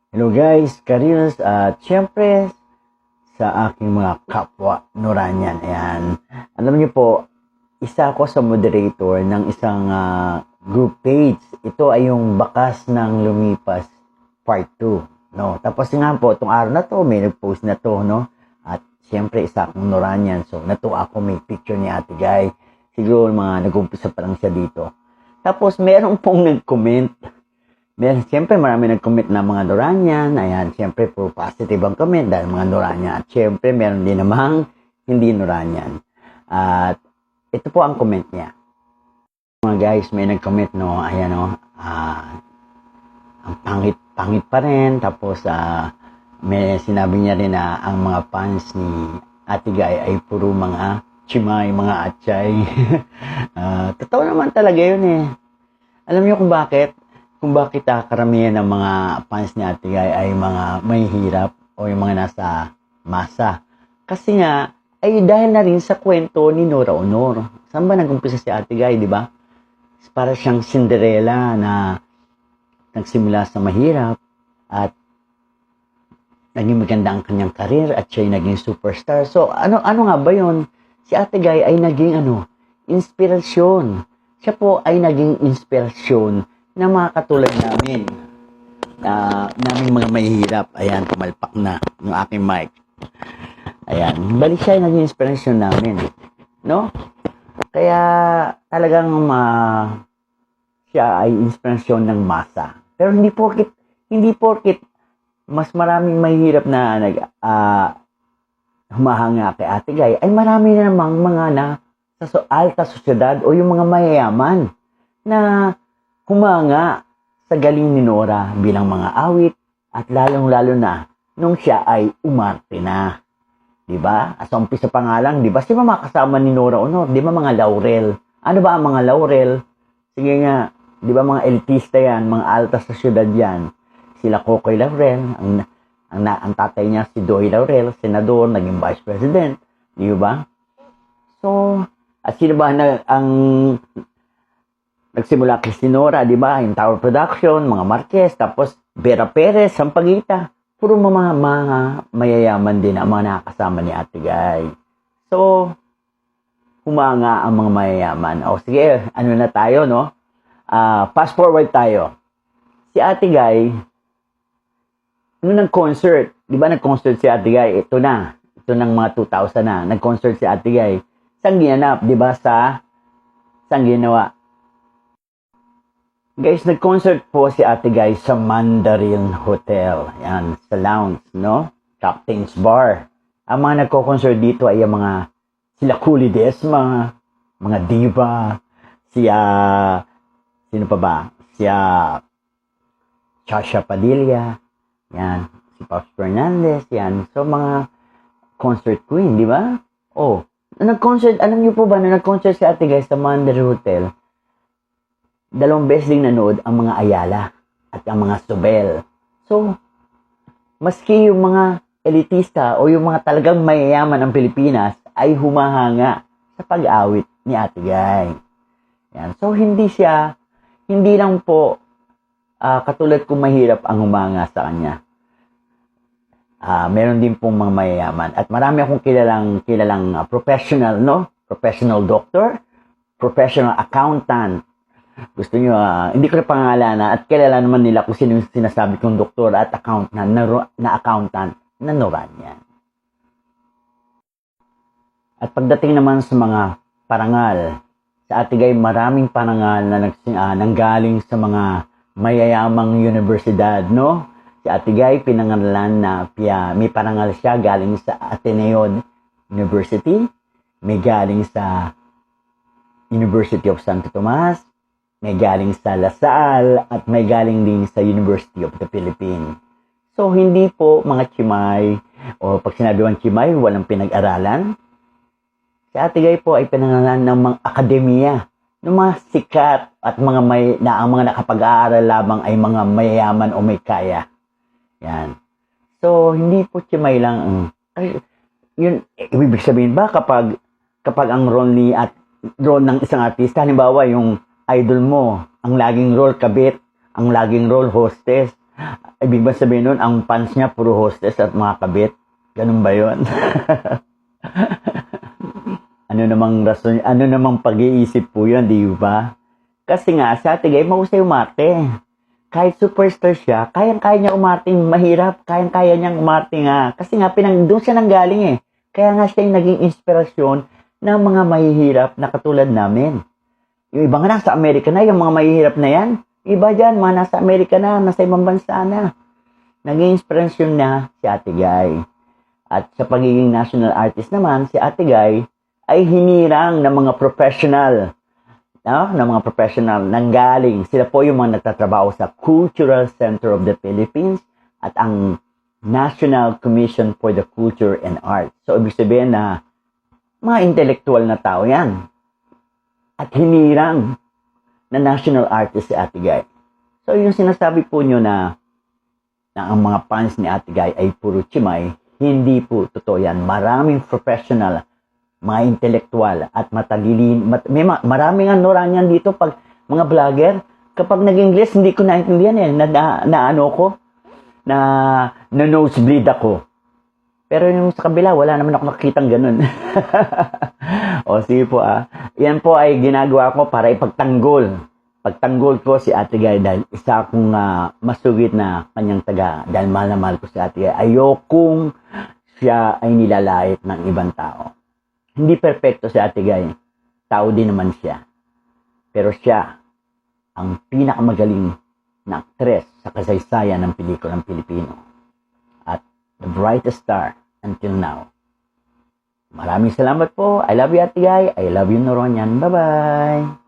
Hello guys, Karils at syempre sa aking mga kapwa Noranyan. Ayan. Alam niyo po, isa ako sa moderator ng isang group page. Ito ay yung Bakas ng Lumipas Part 2. No? Tapos nga po, itong araw na to, may nag-post na to. No? At syempre, isa akong Noranyan. So, natuwa ako may picture ni Ate Guy. Siguro mga nag-umpisa pa lang siya dito. Tapos, meron pong nag-comment. Siyempre, marami nag-comment na mga Noranyan. Ayan, siyempre, puro positive ang comment dahil mga Noranyan. At siyempre, meron din namang hindi Noranyan. At ito po ang comment niya. Mga guys, may nag-comment, no? Ayan, no? Ang pangit pa rin. Tapos, may sinabi niya rin na ang mga fans ni Ate Guy ay puro mga chimay, mga atchay. Totoo naman talaga yun eh. Alam niyo kung bakit? Kung bakit karamihan ng mga fans ni Ate Guy ay mga mahihirap o yung mga nasa masa. Kasi nga, ay dahil na rin sa kwento ni Nora Honor. Saan ba nag-umpisa si Ate Guy, di ba? Para siyang Cinderella na nagsimula sa mahirap at naging maganda ang kanyang karir at siya'y naging superstar. So, ano nga ba yun? Si Ate Guy ay naging inspirasyon. Siya po ay naging inspirasyon na mga katulad namin, naming mga mahihirap. Ayan, pumalpak na yung aking mic. Ayan, balik siya yung naging inspirasyon namin. No? Kaya talagang siya ay inspirasyon ng masa. Pero hindi porkit mas maraming mahihirap na humahanga kay Ate Guy, ay marami na namang mga sa alta sosyedad o yung mga mayayaman na humanga sa galing ni Nora bilang mga awit at lalong-lalo na nung siya ay umarte na. Diba? Sa umpisa pa nga lang, diba? Sino mga kasama ni Nora Honor? Diba mga laurel? Ano ba ang mga laurel? Sige nga, diba mga elitista yan, mga alta sa syudad yan. Sila Kokoy Laurel, ang tatay niya si Doy Laurel, senador, naging vice president. Diba? So, at sino ba ang nagsimula kay Sinora, di ba? Yung Tower Production, mga Marquez, tapos Vera Perez, Sampaguita. Puro mga mayayaman din ang mga nakakasama ni Ate Guy. So, humanga ang mga mayayaman. O sige, ano na tayo, no? Fast forward tayo. Si Ate Guy, nung nag-concert, di ba nag-concert si Ate Guy? Ito ng mga 2000 na. Nag-concert si Ate Guy. Saan ginanap, di ba? Saan ginawa? Guys, nag-concert po si Ate Guy sa Mandarin Hotel. Yan, sa lounge, no? Captain's Bar. Ang mga nagko-concert dito ay yung mga sila Coolie Desma, mga diva, sino pa ba? Chasha Padilla, yan, si Pops Fernandez, yan. So, mga concert queen, di ba? Oh, nag-concert, alam niyo po ba na nag-concert si Ate Guy sa Mandarin Hotel? 2 beses din nanood ang mga Ayala at ang mga Sobel. So, maski yung mga elitista o yung mga talagang mayayaman ng Pilipinas ay humahanga sa pag-awit ni Ate Guy. Yan. So, hindi lang po katulad kung mahirap ang humanga sa kanya. Meron din pong mga mayayaman. At marami akong kilalang professional, no? Professional doctor, professional accountant. Gusto nyo, hindi ko na pangalanan at kilala naman nila kung sino yung sinasabi kong doktor at accountant na accountant na Noranyan. At pagdating naman sa mga parangal, sa Ate Guy maraming parangal na nanggaling sa mga mayayamang universidad, no? Si Ate Guy pinangalan na may parangal siya galing sa Ateneo University, may galing sa University of Santo Tomas, may galing sa LaSalle, at may galing din sa University of the Philippines. So, hindi po mga chimay, o pag sinabi mong chimay, walang pinag-aralan. Si Ate Guy po ay pinangalan ng mga akademiya, ng mga sikat at ang mga nakapag-aaral lamang ay mga mayayaman o may kaya. Yan. So, hindi po chimay lang. Yun, ibig sabihin ba kapag ang role ng isang artista, halimbawa yung idol mo, ang laging role kabit, ang laging role hostess, Ibig ba sabihin nun, ang fans niya puro hostess at mga kabit? Ganun ba yun? Ano namang rason, ano namang pag-iisip po yun, di ba? Kasi nga, si Ate Guy, mahusay umarte. Kahit superstar siya, kayang-kaya niya umarting mahirap, kayang-kaya niyang umarte nga. Kasi nga, doon siya nanggaling eh. Kaya nga siya yung naging inspirasyon ng mga mahihirap na katulad namin. Yung iba nga nasa Amerika na, yung mga mahihirap na yan. Iba dyan, mga nasa Amerika na, nasa ibang bansa na. Naging inspirasyon na si Ate Guy. At sa pagiging national artist naman, si Ate Guy ay hinirang ng mga professional. Ng mga professional nanggaling. Sila po yung mga nagtatrabaho sa Cultural Center of the Philippines at ang National Commission for the Culture and Arts. So, ibig sabihin na mga intellectual na tao yan. At hinirang na national artist si Ate Guy. So, yung sinasabi po nyo na ang mga fans ni Ate Guy ay puro chimay, hindi po totoo yan. Maraming professional, mga intellectual at matagilin. Maraming Noranyan dito pag mga vlogger. Kapag nag-English, hindi ko naintindihan eh. Na nosebleed ako. Pero yung sa kabila, wala naman ako nakikitang ganun. O sige po Yan po ay ginagawa ko para ipagtanggol. Pagtanggol ko si Ate Guy dahil isa akong masugid na kanyang taga. Dahil mahal na mahal ko si Ate Guy. Ayokong siya ay nilalait ng ibang tao. Hindi perfecto si Ate Guy. Tao din naman siya. Pero siya ang pinakamagaling na aktres sa kasaysayan ng pelikulang Pilipino. At the brightest star until now. Maraming salamat po. I love you, Ate Guy. I love you, Noronyan. Bye-bye.